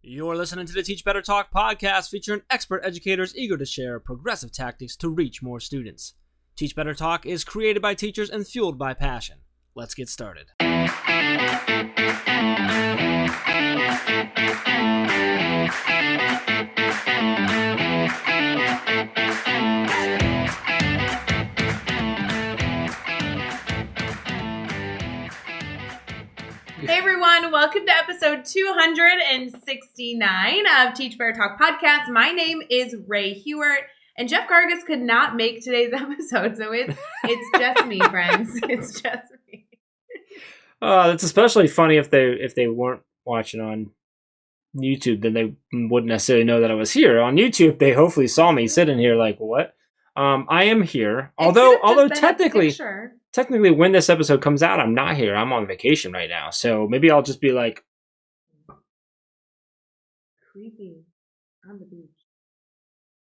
You're listening to the Teach Better Talk podcast featuring expert educators eager to share progressive tactics to reach more students. Teach Better Talk is created by teachers and fueled by passion. Let's get started. Hey everyone, welcome to episode 269 of Teach Better Talk podcast. My name is Ray Hewart, and Jeff Gargas could not make today's episode, so it's just me, friends. It's just me. That's especially funny if they weren't watching on YouTube, then they wouldn't necessarily know that I was here. On YouTube, they hopefully saw me sitting here like, what? I am here. Although technically when this episode comes out, I'm not here. I'm on vacation right now. So maybe I'll just be like creepy on the beach.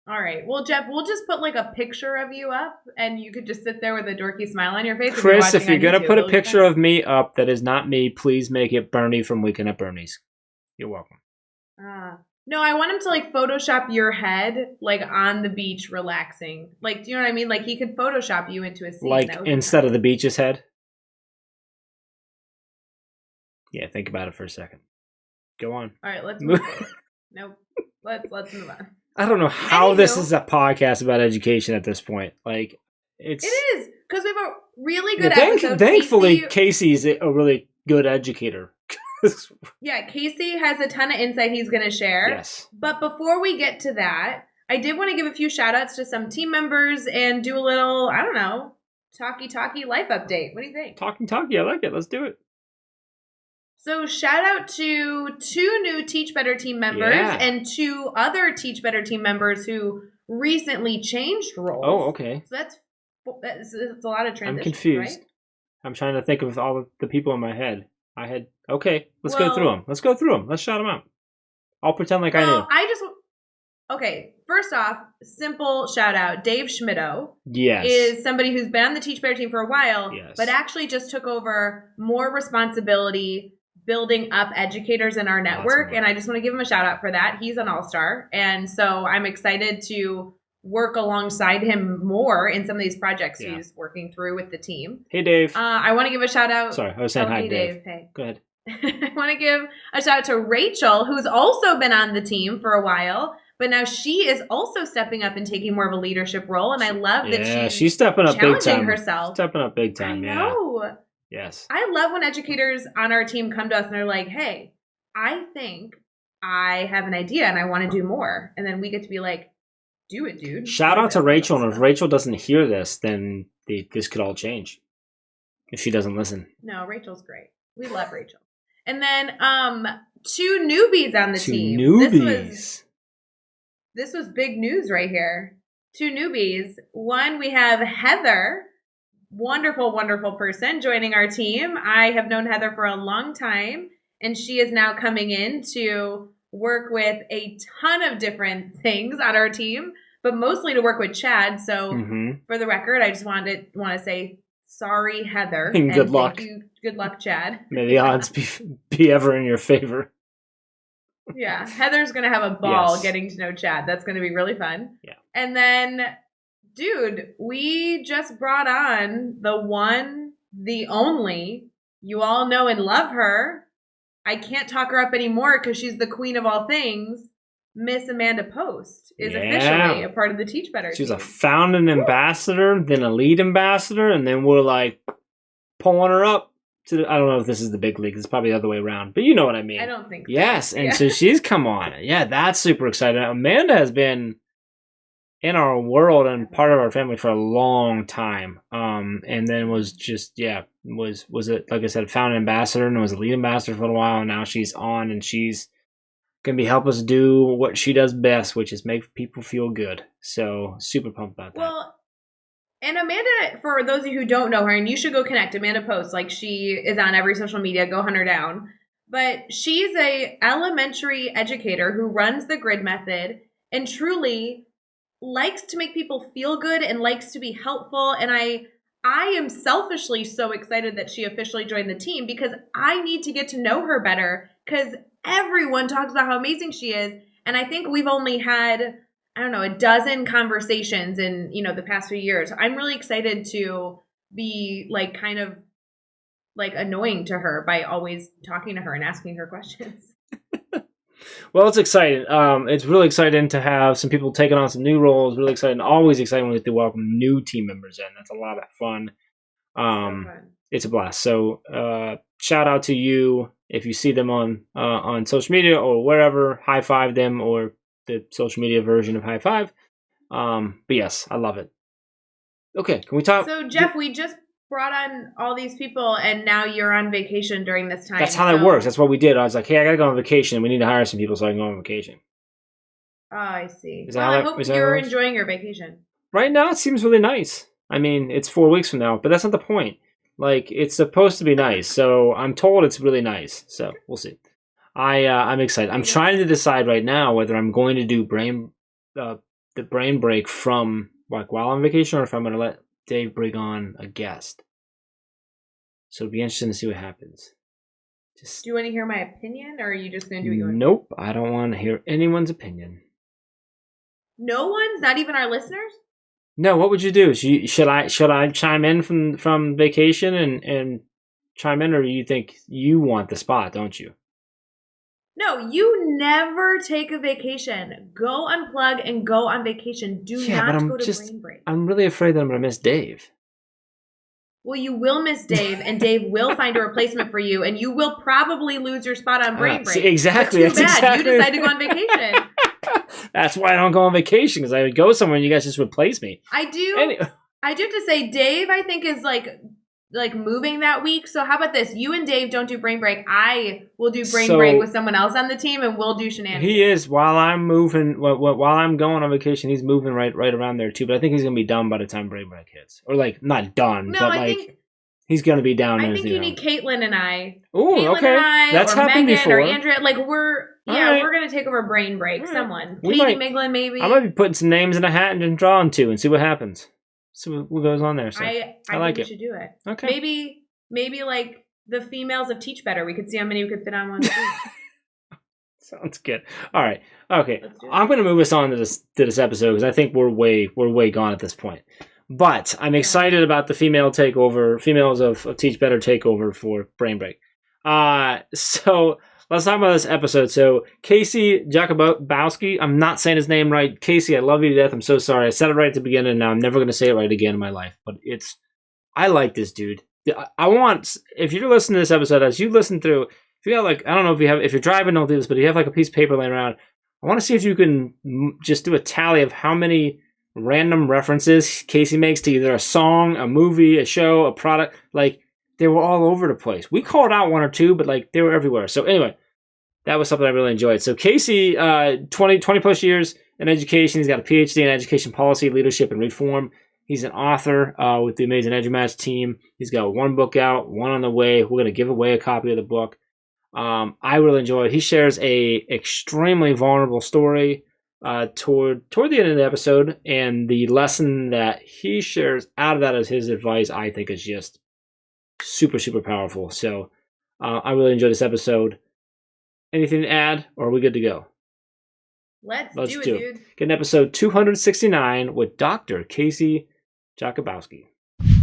All right. Well, Jeff, we'll just put like a picture of you up and you could just sit there with a dorky smile on your face. Chris, if you're going to put a picture of me up that is not me, please make it Bernie from Weekend at Bernie's. You're welcome. No, I want him to like Photoshop your head like on the beach relaxing. Like, do you know what I mean? Like he could Photoshop you into a scene. Like instead of the beach's head? Yeah, think about it for a second. Go on. All right, let's move on. Nope. Let's move on. I don't know how this is a podcast about education at this point. Like it is because we have a really good episode. Thankfully, Casey's a really good educator. Yeah, Casey has a ton of insight he's going to share. Yes. But before we get to that, I did want to give a few shout outs to some team members and do a little, I don't know, talky life update. What do you think? Talky, I like it. Let's do it. So shout out to 2 new Teach Better team members and 2 other Teach Better team members who recently changed roles. Oh, okay. So that's a lot of transition. I'm confused. Right? I'm trying to think of all of the people in my head. Okay, let's go through them. Let's shout them out. I'll pretend like I knew. Okay, first off, simple shout out. Dave Schmitto yes. is somebody who's been on the Teach Better team for a while, but actually just took over more responsibility building up educators in our network. And I just want to give him a shout out for that. He's an all-star. And so I'm excited to work alongside him more in some of these projects he's working through with the team. Hey, Dave. I want to give a shout out. Sorry, I was saying hi, Dave. Hey. Go ahead. I want to give a shout out to Rachel, who's also been on the team for a while, but now she is also stepping up and taking more of a leadership role. And I love that she's stepping up big time. Herself. Stepping up big time. I know. Yes. I love when educators on our team come to us and they're like, hey, I think I have an idea and I want to do more. And then we get to be like, do it, dude. Shout out to Rachel, and if Rachel doesn't hear this, then this could all change. If she doesn't listen. No, Rachel's great. We love Rachel. And then 2 newbies on the team. Newbies. This was big news right here. 2 newbies. One, we have Heather, wonderful, wonderful person joining our team. I have known Heather for a long time, and she is now coming in to work with a ton of different things on our team, but mostly to work with Chad. So for the record, I just want to say sorry, Heather. And good luck. Thank you. Good luck, Chad. May the odds be ever in your favor. Yeah. Heather's going to have a ball getting to know Chad. That's going to be really fun. Yeah. And then, dude, we just brought on the one, the only, you all know and love her. I can't talk her up anymore because she's the queen of all things. Miss Amanda Post is officially a part of the Teach Better team. She's a founding ambassador, then a lead ambassador, and then we're like pulling her up to I don't know if this is the big league. It's probably the other way around, but you know what I mean. I don't think so. Yes, and so she's come on. Yeah, that's super exciting. Amanda has been in our world and part of our family for a long time. And then was just, was it, like I said, founding ambassador and was a lead ambassador for a while. And now she's on and she's going to help us do what she does best, which is make people feel good. So super pumped about that. Well, and Amanda, for those of you who don't know her, and you should go connect, Amanda Post, like she is on every social media, go hunt her down. But she's a elementary educator who runs the grid method and truly likes to make people feel good and likes to be helpful. And I am selfishly so excited that she officially joined the team because I need to get to know her better because everyone talks about how amazing she is. And I think we've only had, I don't know, a dozen conversations in, the past few years. I'm really excited to be like kind of like annoying to her by always talking to her and asking her questions. Well, it's exciting. It's really exciting to have some people taking on some new roles. Really exciting. Always exciting when we get to welcome new team members in. That's a lot of fun. So fun. It's a blast. So shout out to you if you see them on social media or wherever. High five them or the social media version of high five. But yes, I love it. Okay, can we talk? So Jeff, we just brought on all these people, and now you're on vacation during this time. That's how that works. That's what we did. I was like, hey, I gotta go on vacation. We need to hire some people so I can go on vacation. Oh, I see. I hope you're enjoying your vacation. Right now, it seems really nice. I mean, it's 4 weeks from now, but that's not the point. Like, it's supposed to be nice, so I'm told it's really nice. So we'll see. I'm excited. I'm trying to decide right now whether I'm going to do the brain break from like while I'm on vacation, or if I'm going to let Dave bring on a guest. So it'd be interesting to see what happens. Do you want to hear my opinion, or are you just going to do what you want? Nope, I don't want to hear anyone's opinion. No one's? Not even our listeners? No, what would you do? Should I chime in from vacation and chime in, or do you think you want the spot, don't you? No, you never take a vacation. Go unplug and go on vacation. Do not go to brain break. I'm really afraid that I'm going to miss Dave. Well, you will miss Dave, and Dave will find a replacement for you, and you will probably lose your spot on brain break. Exactly. That's too bad. Exactly. You decide to go on vacation. That's why I don't go on vacation, because I would go somewhere and you guys just replace me. I do have to say, Dave, I think, is like moving that week. So how about this? You and Dave don't do brain break. I will do brain break with someone else on the team, and we'll do shenanigans. He is. While I'm moving, while I'm going on vacation, he's moving right around there too. But I think he's going to be done by the time brain break hits. Or like, not done, but I think he's going to be down. I think you need Caitlin and I. Oh, okay. That's happened Megan before. Or Andrea. Like, we're going to take over brain break. Right. Someone. Katie Miglin, maybe. I might be putting some names in a hat and drawing two and see what happens. See what goes on there. So I like think we should do it. Okay. Maybe like the females of Teach Better. We could see how many we could fit on one team. Sounds good. All right. Okay. I'm going to move us on to this episode because I think we're way gone at this point. But I'm excited about the females of Teach Better takeover for Brain Break. So let's talk about this episode. So Casey Jakubowski, I'm not saying his name right. Casey, I love you to death. I'm so sorry. I said it right at the beginning, and now I'm never going to say it right again in my life. But I like this dude. I want, if you're listening to this episode, as you listen through, if you got like, I don't know if you're driving, don't do this, but if you have like a piece of paper laying around, I want to see if you can just do a tally of how many random references Casey makes to either a song, a movie, a show, a product. Like, they were all over the place. We called out one or two, but like they were everywhere. So anyway, that was something I really enjoyed. So Casey, 20 plus years in education. He's got a PhD in education policy, leadership, and reform. He's an author with the Amazing EduMatch team. He's got one book out, one on the way. We're going to give away a copy of the book. I really enjoy it. He shares a extremely vulnerable story toward the end of the episode, and the lesson that he shares out of that as his advice, I think, is just super, super powerful. So I really enjoyed this episode. Anything to add, or are we good to go? Let's do it, dude. Get an episode 269 with Dr. Casey Jakubowski.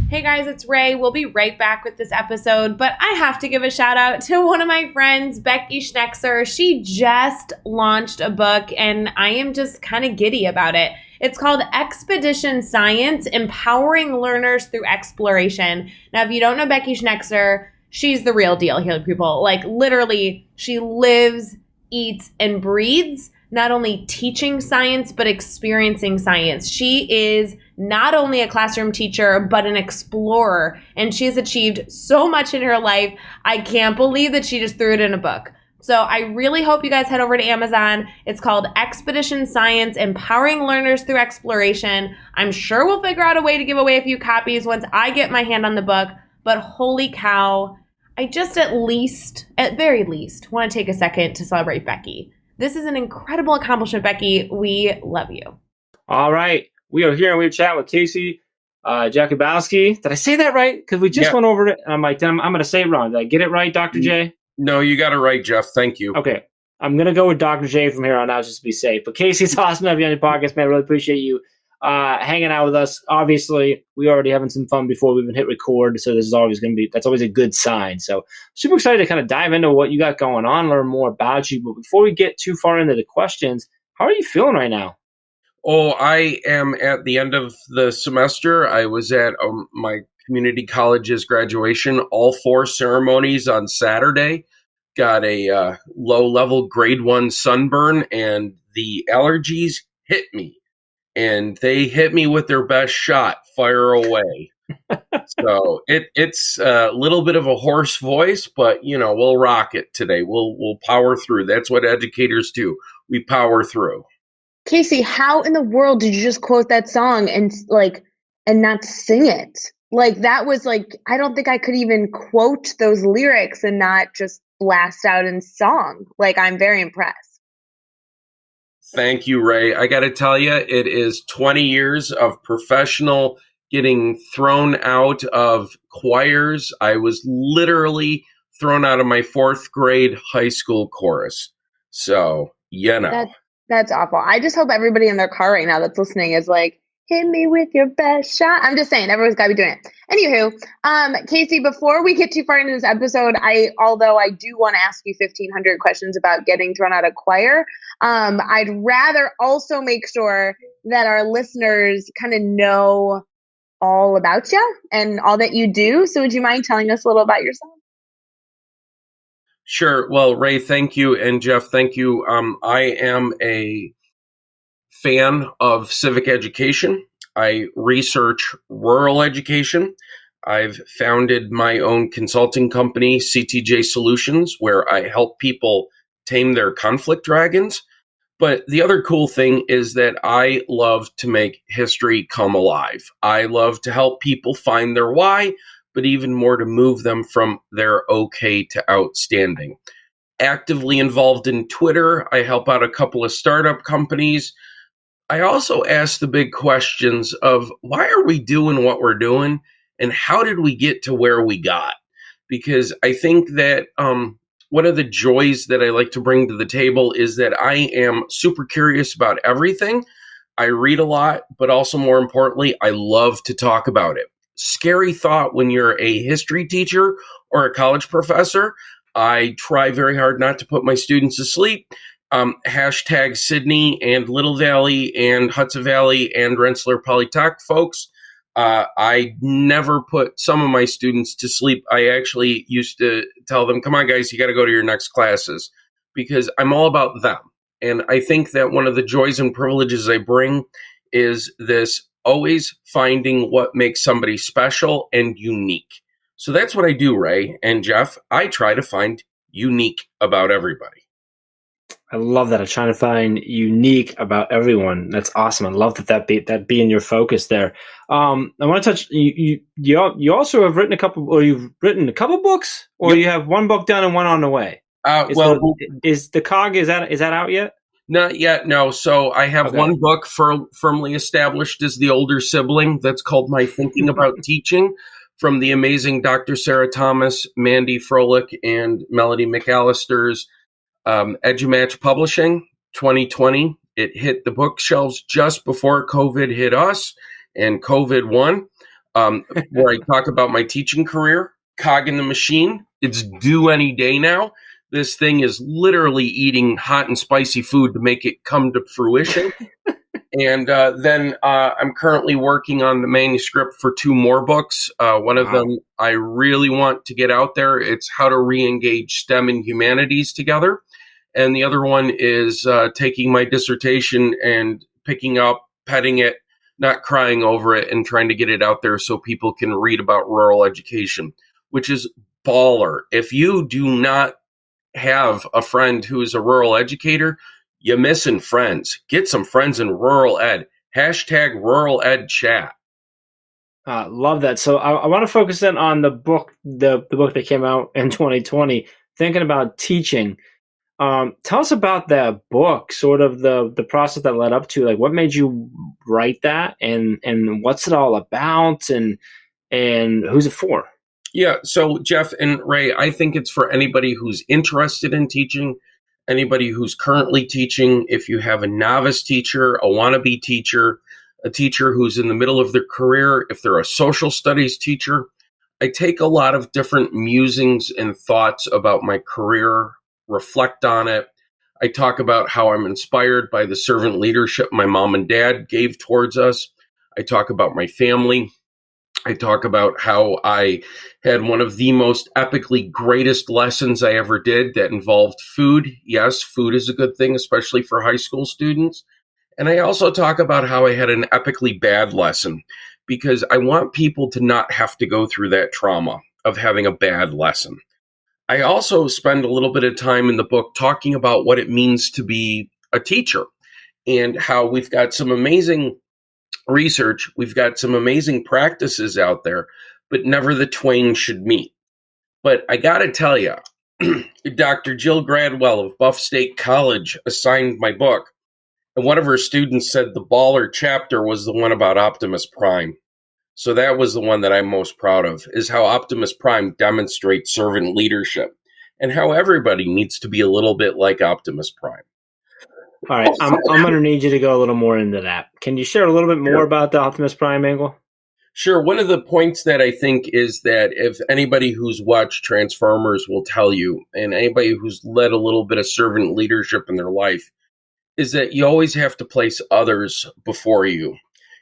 Hey guys, it's Ray. We'll be right back with this episode, but I have to give a shout out to one of my friends, Becky Schnexer. She just launched a book, and I am just kind of giddy about it. It's called Expedition Science, Empowering Learners Through Exploration. Now, if you don't know Becky Schnexer, she's the real deal here, people. Like, literally, she lives, eats, and breathes not only teaching science, but experiencing science. She is not only a classroom teacher, but an explorer, and she has achieved so much in her life. I can't believe that she just threw it in a book. So I really hope you guys head over to Amazon. It's called Expedition Science, Empowering Learners Through Exploration. I'm sure we'll figure out a way to give away a few copies once I get my hand on the book, but holy cow, I just at very least, want to take a second to celebrate Becky. This is an incredible accomplishment, Becky. We love you. All right. We are here and we're chatting with Casey Jakubowski. Did I say that right? Because we just went over it. And I'm like, I'm going to say it wrong. Did I get it right, Dr. J? No, you got it right, Jeff. Thank you. Okay. I'm gonna go with Dr. J from here on out just to be safe. But Casey, it's awesome to have you on your podcast, man. I really appreciate you hanging out with us. Obviously, we already having some fun before we even hit record, so this is always that's always a good sign. So super excited to kind of dive into what you got going on, learn more about you. But before we get too far into the questions, how are you feeling right now? Oh, I am at the end of the semester. I was at my community college's graduation, all four ceremonies on Saturday. Got a low-level grade 1 sunburn, and the allergies hit me. And they hit me with their best shot, fire away. So it's a little bit of a hoarse voice, but we'll rock it today. We'll power through. That's what educators do. We power through. Casey, how in the world did you just quote that song and not sing it? Like that was like, I don't think I could even quote those lyrics and not just blast out in song. Like, I'm very impressed. Thank you, Ray. I got to tell you, it is 20 years of professional getting thrown out of choirs. I was literally thrown out of my 4th grade high school chorus. So, That's awful. I just hope everybody in their car right now that's listening is like, hit me with your best shot. I'm just saying, everyone's got to be doing it. Anywho, Casey, before we get too far into this episode, although I do want to ask you 1,500 questions about getting thrown out of choir, I'd rather also make sure that our listeners kind of know all about you and all that you do. So would you mind telling us a little about yourself? Sure. Well, Ray, thank you. And Jeff, thank you. I am a fan of civic education. I research rural education. I've founded my own consulting company, CTJ Solutions, where I help people tame their conflict dragons. But the other cool thing is that I love to make history come alive. I love to help people find their why, but even more to move them from their okay to outstanding. Actively involved in Twitter. I help out a couple of startup companies. I also ask the big questions of why are we doing what we're doing and how did we get to where we got? Because I think that one of the joys that I like to bring to the table is that I am super curious about everything. I read a lot, but also more importantly, I love to talk about it. Scary thought when you're a history teacher or a college professor. I try very hard not to put my students to sleep. Hashtag Sydney and Little Valley and Hudson Valley and Rensselaer Polytech folks. I never put some of my students to sleep. I actually used to tell them, come on, guys, you got to go to your next classes because I'm all about them. And I think that one of the joys and privileges I bring is this always finding what makes somebody special and unique. So that's what I do, Ray and Jeff. I try to find unique about everybody. I love that. I'm trying to find unique about everyone. That's awesome. I love that be in your focus there. I want to touch. You also have written you've written a couple books, or Yep. you have one book done and one on the way. Is the COG is that out yet? Not yet, no. So I have one book firmly established as the older sibling that's called My Thinking About Teaching from the amazing Dr. Sarah Thomas, Mandy Froelich, and Melody McAllister's EduMatch Publishing 2020. It hit the bookshelves just before COVID hit us and COVID won, where I talk about my teaching career, cog in the machine. It's due any day now. This thing is literally eating hot and spicy food to make it come to fruition. And then I'm currently working on the manuscript for 2 more books. One of them I really want to get out there. It's how to re-engage STEM and humanities together. And the other one is taking my dissertation and picking up, petting it, not crying over it, and trying to get it out there so people can read about rural education, which is baller. If you do not have a friend who is a rural educator, you're missing friends. Get some friends in rural ed. Hashtag rural ed chat. Love that. So I want to focus in on the book that came out in 2020, thinking about teaching. Tell us about that book, sort of the process that led up to, like what made you write that and what's it all about and who's it for? Yeah. So Jeff and Ray, I think it's for anybody who's interested in teaching, anybody who's currently teaching, if you have a novice teacher, a wannabe teacher, a teacher who's in the middle of their career, if they're a social studies teacher, I take a lot of different musings and thoughts about my career, reflect on it. I talk about how I'm inspired by the servant leadership my mom and dad gave towards us. I talk about my family. I talk about how I had one of the most epically greatest lessons I ever did that involved food. Yes, food is a good thing, especially for high school students. And I also talk about how I had an epically bad lesson, because I want people to not have to go through that trauma of having a bad lesson. I also spend a little bit of time in the book talking about what it means to be a teacher and how we've got some amazing research, we've got some amazing practices out there, but never the twain should meet. But I got to tell you, Dr. Jill Gradwell of Buff State College assigned my book. And one of her students said the baller chapter was the one about Optimus Prime. So that was the one that I'm most proud of, is how Optimus Prime demonstrates servant leadership and how everybody needs to be a little bit like Optimus Prime. All right, I'm going to need you to go a little more into that. Can you share a little bit more about the Optimus Prime angle? Sure. One of the points that I think is that if anybody who's watched Transformers will tell you, and anybody who's led a little bit of servant leadership in their life, is that you always have to place others before you.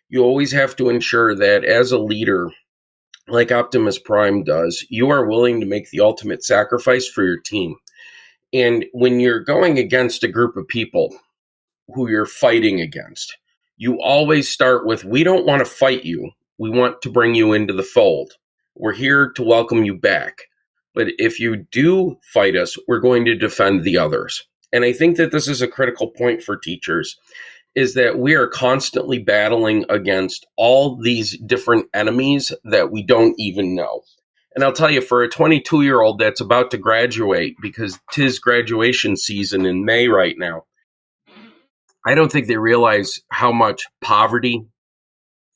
You always have to ensure that as a leader, like Optimus Prime does, you are willing to make the ultimate sacrifice for your team. And when you're going against a group of people who you're fighting against, you always start with, we don't want to fight you. We want to bring you into the fold. We're here to welcome you back. But if you do fight us, we're going to defend the others. And I think that this is a critical point for teachers, is that we are constantly battling against all these different enemies that we don't even know. And I'll tell you, for a 22-year-old that's about to graduate, because 'tis graduation season in May right now, I don't think they realize how much poverty,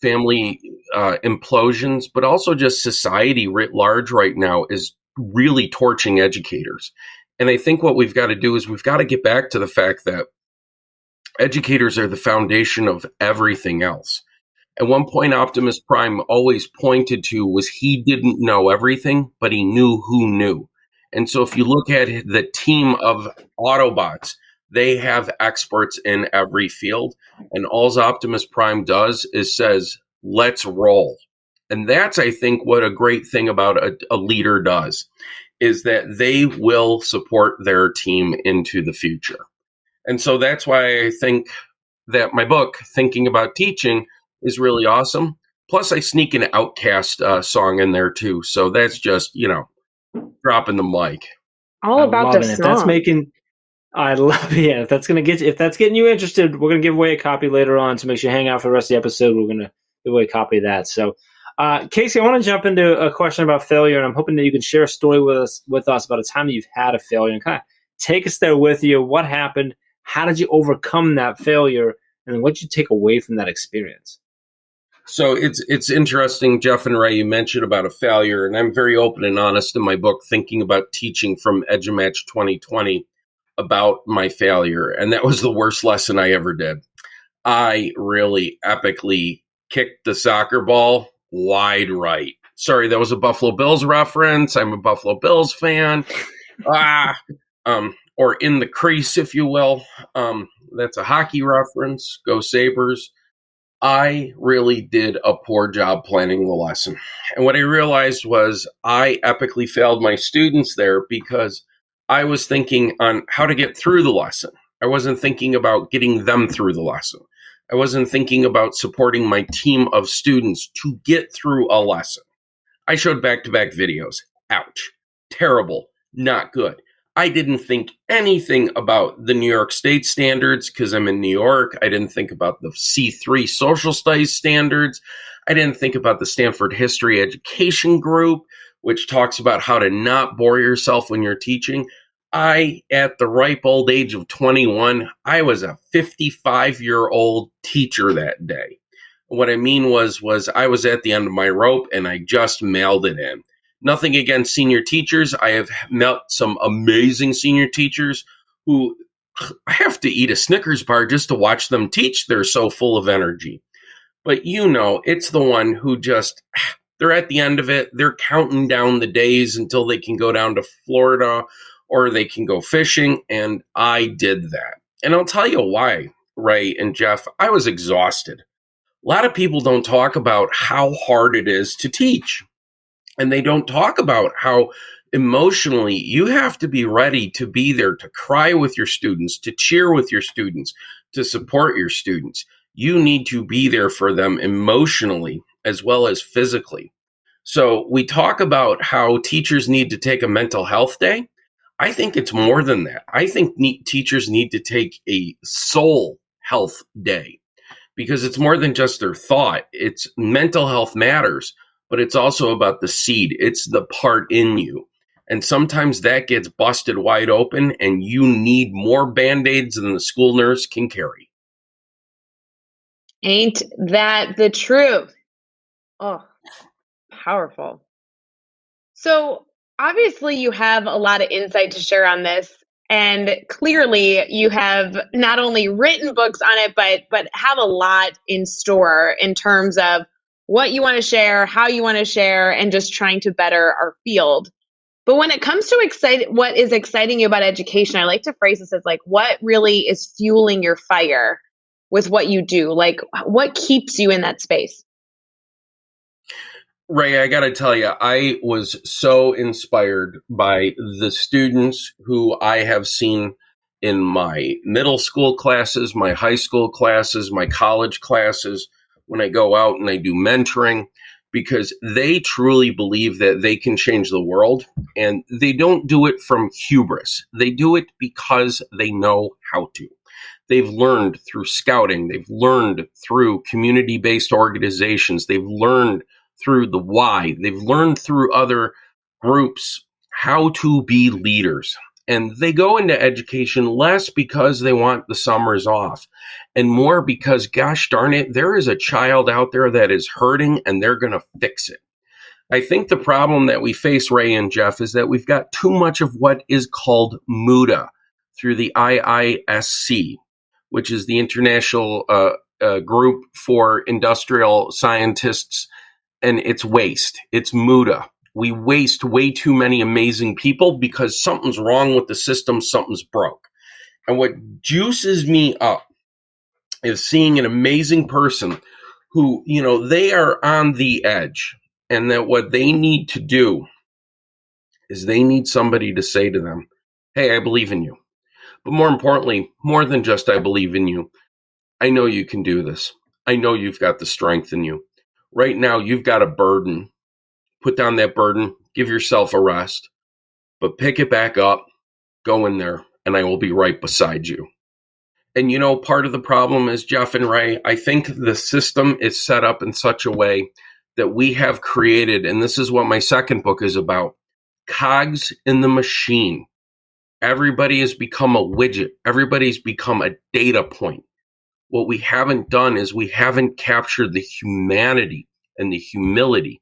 family implosions, but also just society writ large right now is really torching educators. And I think what we've got to do is we've got to get back to the fact that educators are the foundation of everything else. At one point, Optimus Prime always pointed to was he didn't know everything, but he knew who knew. And so if you look at the team of Autobots, they have experts in every field. And all Optimus Prime does is says, let's roll. And that's, I think, what a great thing about a leader does, is that they will support their team into the future. And so that's why I think that my book, Thinking About Teaching, is really awesome. Plus, I sneak an Outcast song in there, too. So that's just, dropping the mic. All about the song. If that's making... I love it. Yeah, if that's getting you interested, we're gonna give away a copy later on. So make sure you hang out for the rest of the episode. We're gonna give away a copy of that. So, Casey, I want to jump into a question about failure, and I'm hoping that you can share a story with us about a time that you've had a failure and kind of take us there with you. What happened? How did you overcome that failure? And what did you take away from that experience? So it's interesting, Jeff and Ray, you mentioned about a failure, and I'm very open and honest in my book, Thinking About Teaching from EduMatch 2020. About my failure, and that was the worst lesson I ever did. I really epically kicked the soccer ball wide right. Sorry, that was a Buffalo Bills reference. I'm a Buffalo Bills fan. Or in the crease, if you will. That's a hockey reference. Go Sabres. I really did a poor job planning the lesson. And what I realized was I epically failed my students there because I was thinking on how to get through the lesson. I wasn't thinking about getting them through the lesson. I wasn't thinking about supporting my team of students to get through a lesson. I showed back-to-back videos. Ouch. Terrible. Not good. I didn't think anything about the New York State standards because I'm in New York. I didn't think about the C3 social studies standards. I didn't think about the Stanford History Education Group, which talks about how to not bore yourself when you're teaching. At the ripe old age of 21, I was a 55-year-old teacher that day. What I mean was I was at the end of my rope and I just mailed it in. Nothing against senior teachers. I have met some amazing senior teachers who have to eat a Snickers bar just to watch them teach. They're so full of energy. But it's the one who just, they're at the end of it. They're counting down the days until they can go down to Florida or they can go fishing. And I did that. And I'll tell you why, Ray and Jeff. I was exhausted. A lot of people don't talk about how hard it is to teach. And they don't talk about how emotionally you have to be ready to be there, to cry with your students, to cheer with your students, to support your students. You need to be there for them emotionally as well as physically. So we talk about how teachers need to take a mental health day. I think it's more than that. I think teachers need to take a soul health day, because it's more than just their thought. It's mental health matters, but it's also about the seed. It's the part in you. And sometimes that gets busted wide open and you need more Band-Aids than the school nurse can carry. Ain't that the truth? Oh, powerful. So obviously you have a lot of insight to share on this. And clearly you have not only written books on it, but have a lot in store in terms of what you want to share, how you want to share, and just trying to better our field. But when it comes to what is exciting you about education, I like to phrase this as like, what really is fueling your fire with what you do? Like, what keeps you in that space? Ray, I got to tell you, I was so inspired by the students who I have seen in my middle school classes, my high school classes, my college classes, when I go out and I do mentoring, because they truly believe that they can change the world. And they don't do it from hubris. They do it because they know how to. They've learned through scouting. They've learned through community-based organizations. They've learned through the why. They've learned through other groups how to be leaders. And they go into education less because they want the summers off and more because, gosh darn it, there is a child out there that is hurting and they're going to fix it. I think the problem that we face, Ray and Jeff, is that we've got too much of what is called MUDA through the IISC, which is the International Group for Industrial Scientists, and it's waste. It's MUDA. We waste way too many amazing people because something's wrong with the system, something's broke. And what juices me up is seeing an amazing person who, they are on the edge, and that what they need to do is they need somebody to say to them, hey, I believe in you. But more importantly, more than just I believe in you, I know you can do this. I know you've got the strength in you. Right now, you've got a burden. Put down that burden, give yourself a rest, but pick it back up, go in there, and I will be right beside you. And part of the problem is, Jeff and Ray, I think the system is set up in such a way that we have created, and this is what my second book is about, cogs in the machine. Everybody has become a widget. Everybody's become a data point. What we haven't done is we haven't captured the humanity and the humility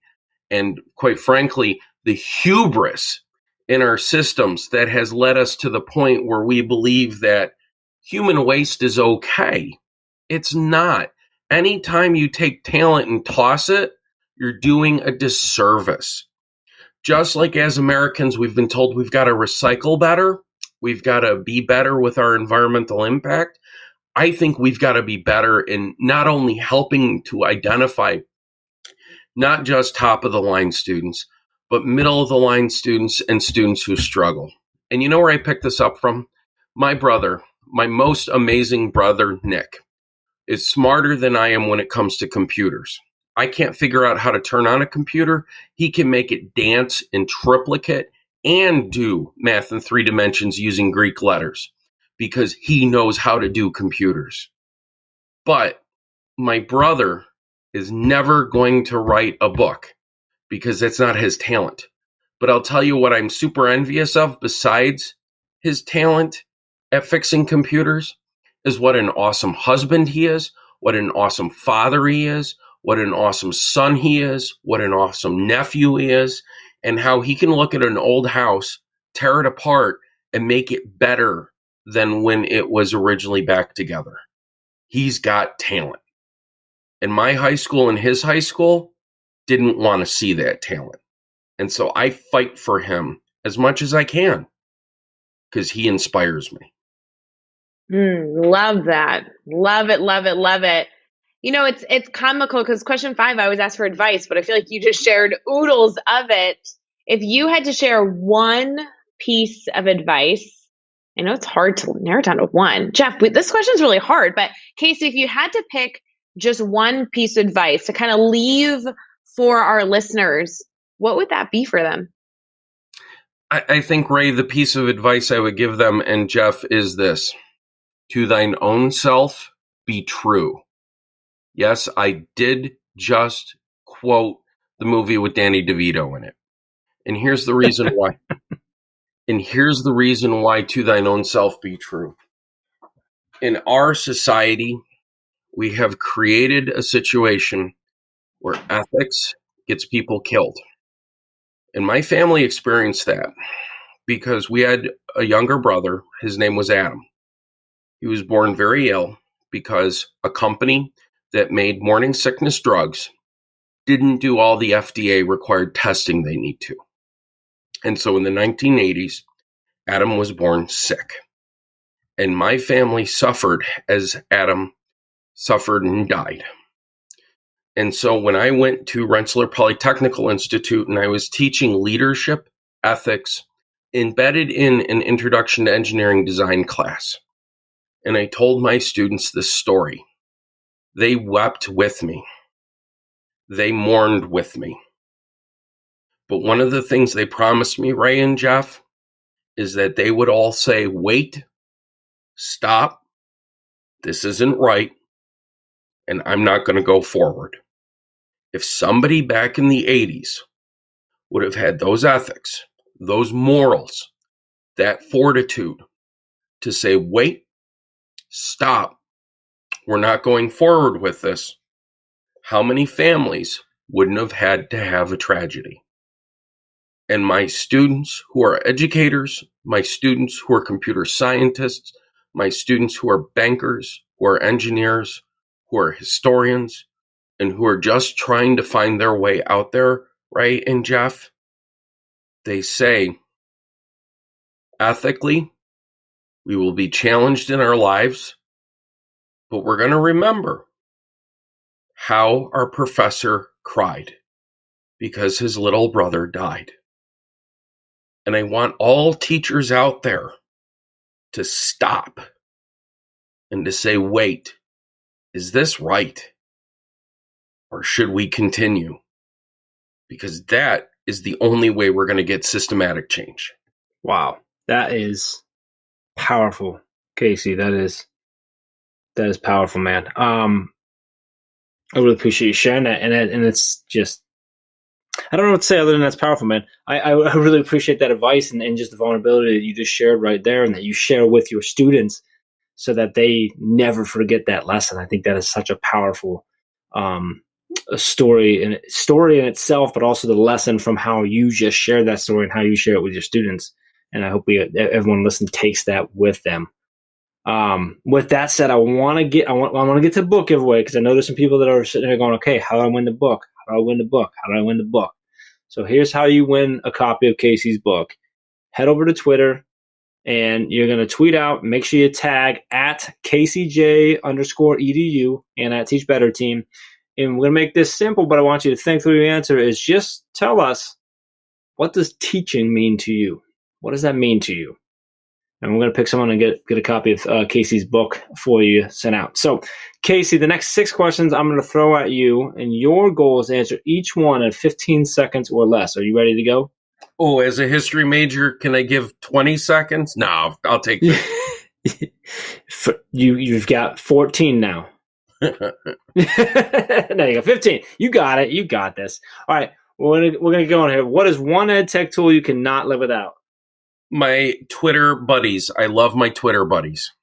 and, quite frankly, the hubris in our systems that has led us to the point where we believe that human waste is okay. It's not. Anytime you take talent and toss it, you're doing a disservice. Just like as Americans, we've been told we've got to recycle better. We've got to be better with our environmental impact. I think we've got to be better in not only helping to identify not just top of the line students, but middle of the line students and students who struggle. And you know where I picked this up from? My brother, my most amazing brother, Nick, is smarter than I am when it comes to computers. I can't figure out how to turn on a computer. He can make it dance in triplicate and do math in 3 dimensions using Greek letters because he knows how to do computers. But my brother is never going to write a book because that's not his talent. But I'll tell you what I'm super envious of besides his talent at fixing computers is what an awesome husband he is, what an awesome father he is, what an awesome son he is, what an awesome nephew he is, and how he can look at an old house, tear it apart, and make it better than when it was originally back together. He's got talent. And my high school and his high school didn't want to see that talent. And so I fight for him as much as I can because he inspires me. Love that. Love it, love it, love it. You know, it's comical because question 5, I always ask for advice, but I feel like you just shared oodles of it. If you had to share one piece of advice, I know it's hard to narrow down to one. Jeff, this question is really hard, but Casey, if you had to pick just one piece of advice to kind of leave for our listeners, what would that be for them? I think, Ray, the piece of advice I would give them, and Jeff, is this: to thine own self be true. Yes, I did just quote the movie with Danny DeVito in it. And here's the reason why. And here's the reason why to thine own self be true. In our society, we have created a situation where ethics gets people killed. And my family experienced that because we had a younger brother. His name was Adam. He was born very ill because a company that made morning sickness drugs didn't do all the FDA required testing they need to. And so in the 1980s, Adam was born sick. And my family suffered as Adam suffered and died. And so when I went to Rensselaer Polytechnical Institute and I was teaching leadership, ethics, embedded in an introduction to engineering design class, and I told my students this story, they wept with me. They mourned with me. But one of the things they promised me, Ray and Jeff, is that they would all say, wait, stop, this isn't right, and I'm not going to go forward. If somebody back in the 80s would have had those ethics, those morals, that fortitude to say, wait, stop, we're not going forward with this, how many families wouldn't have had to have a tragedy? And my students who are educators, my students who are computer scientists, my students who are bankers, who are engineers, who are historians, and who are just trying to find their way out there, Ray and Jeff, they say, ethically, we will be challenged in our lives, but we're going to remember how our professor cried because his little brother died. And I want all teachers out there to stop and to say, wait, is this right? Or should we continue? Because that is the only way we're going to get systematic change. Wow. That is powerful, Casey. That is powerful, man. I really appreciate you sharing that. And it's just, I don't know what to say other than that's powerful, man. I really appreciate that advice and just the vulnerability that you just shared right there and that you share with your students so that they never forget that lesson. I think that is such a powerful a story in itself, but also the lesson from how you just shared that story and how you share it with your students. And I hope everyone listening takes that with them. With that said, I want to get to the book giveaway because I know there's some people that are sitting there going, okay, how do I win the book? How do I win the book? How do I win the book? So here's how you win a copy of Casey's book. Head over to Twitter and you're going to tweet out, make sure you tag at KCJ_edu and at Teach Better Team. And we're going to make this simple, but I want you to think through your answer is just tell us, what does teaching mean to you? What does that mean to you? And we're going to pick someone and get a copy of Casey's book for you sent out. So, Casey, the next 6 questions I'm going to throw at you, and your goal is to answer each one in 15 seconds or less. Are you ready to go? Oh, as a history major, can I give 20 seconds? No, I'll take 50. You've got 14 now. There you go, 15. You got it. You got this. All right, we're going to go on here. What is one ed tech tool you cannot live without? My Twitter buddies. I love my Twitter buddies.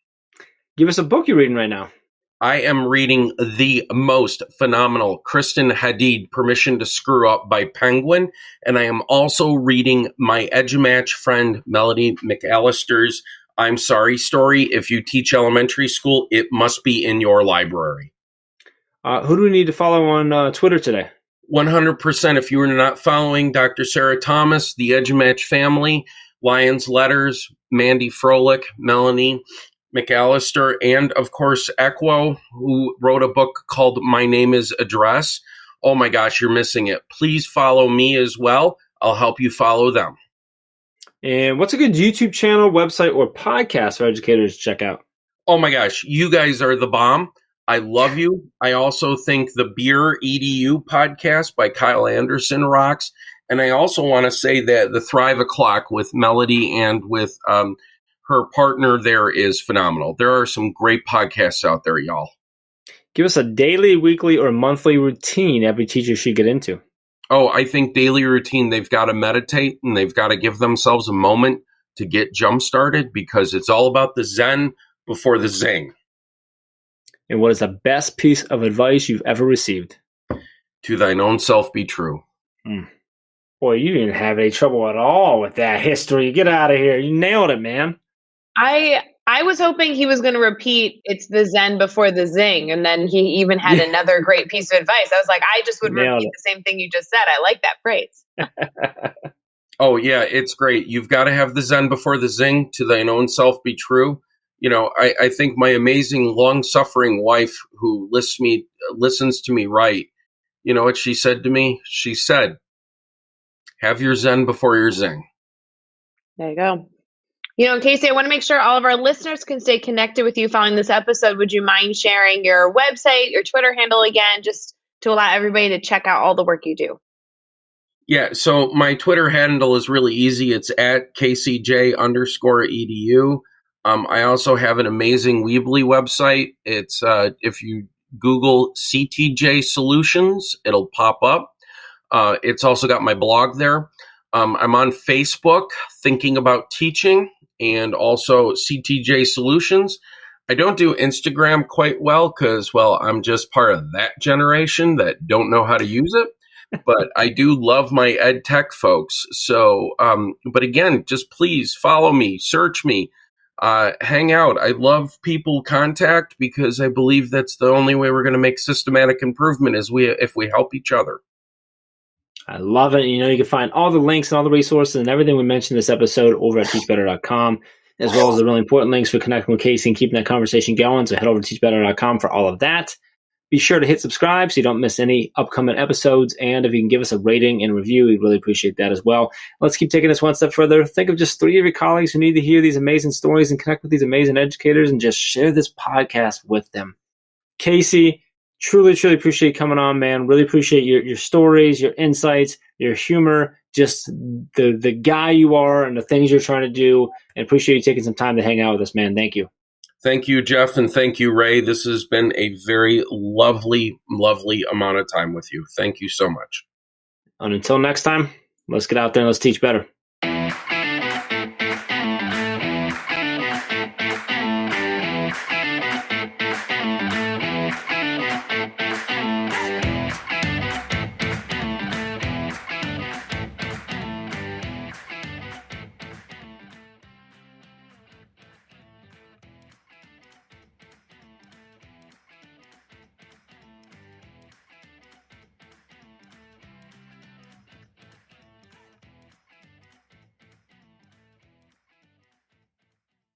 Give us a book you're reading right now. I am reading the most phenomenal Kristen Hadid, Permission to Screw Up by Penguin. And I am also reading my EduMatch friend, Melody McAllister's I'm sorry story. If you teach elementary school, it must be in your library. Who do we need to follow on Twitter today? 100%. If you are not following Dr. Sarah Thomas, the EduMatch family, Lions Letters, Mandy Froelich, Melanie McAllister, and of course, Equo, who wrote a book called My Name is Address. Oh my gosh, you're missing it. Please follow me as well. I'll help you follow them. And what's a good YouTube channel, website, or podcast for educators to check out? Oh my gosh, you guys are the bomb. I love you. I also think the Beer EDU podcast by Kyle Anderson rocks. And I also want to say that the Thrive O'Clock with Melody and with her partner there is phenomenal. There are some great podcasts out there, y'all. Give us a daily, weekly, or monthly routine every teacher should get into. Oh, I think daily routine, they've got to meditate and they've got to give themselves a moment to get jump started because it's all about the Zen before the zing. And what is the best piece of advice you've ever received? To thine own self be true. Boy, you didn't have any trouble at all with that history. Get out of here. You nailed it, man. I was hoping he was going to repeat it's the Zen before the zing, and then he even had another great piece of advice. I was like, I just would repeat the same thing you just said. I like that phrase. Oh, yeah, it's great. You've got to have the Zen before the zing. To thine own self be true. You know, I think my amazing, long-suffering wife who listens to me write, you know what she said to me? She said, have your Zen before your zing. There you go. You know, Casey, I want to make sure all of our listeners can stay connected with you following this episode. Would you mind sharing your website, your Twitter handle again, just to allow everybody to check out all the work you do? Yeah, so my Twitter handle is really easy. It's at KCJ_edu. I also have an amazing Weebly website. It's if you Google CTJ Solutions, it'll pop up. It's also got my blog there. I'm on Facebook, Thinking About Teaching, and also CTJ Solutions. I don't do Instagram quite well because, well, I'm just part of that generation that don't know how to use it. But I do love my ed tech folks. So, but again, just please follow me, search me. Hang out. I love people contact because I believe that's the only way we're going to make systematic improvement is if we help each other. I love it. You know, you can find all the links and all the resources and everything we mentioned in this episode over at teachbetter.com, as well as the really important links for connecting with Casey and keeping that conversation going. So head over to teachbetter.com for all of that. Be sure to hit subscribe so you don't miss any upcoming episodes. And if you can give us a rating and review, we'd really appreciate that as well. Let's keep taking this one step further. Think of just 3 of your colleagues who need to hear these amazing stories and connect with these amazing educators and just share this podcast with them. Casey, truly, truly appreciate you coming on, man. Really appreciate your stories, your insights, your humor, just the guy you are and the things you're trying to do. And appreciate you taking some time to hang out with us, man. Thank you. Thank you, Jeff, and thank you, Ray. This has been a very lovely, lovely amount of time with you. Thank you so much. And until next time, let's get out there and let's teach better.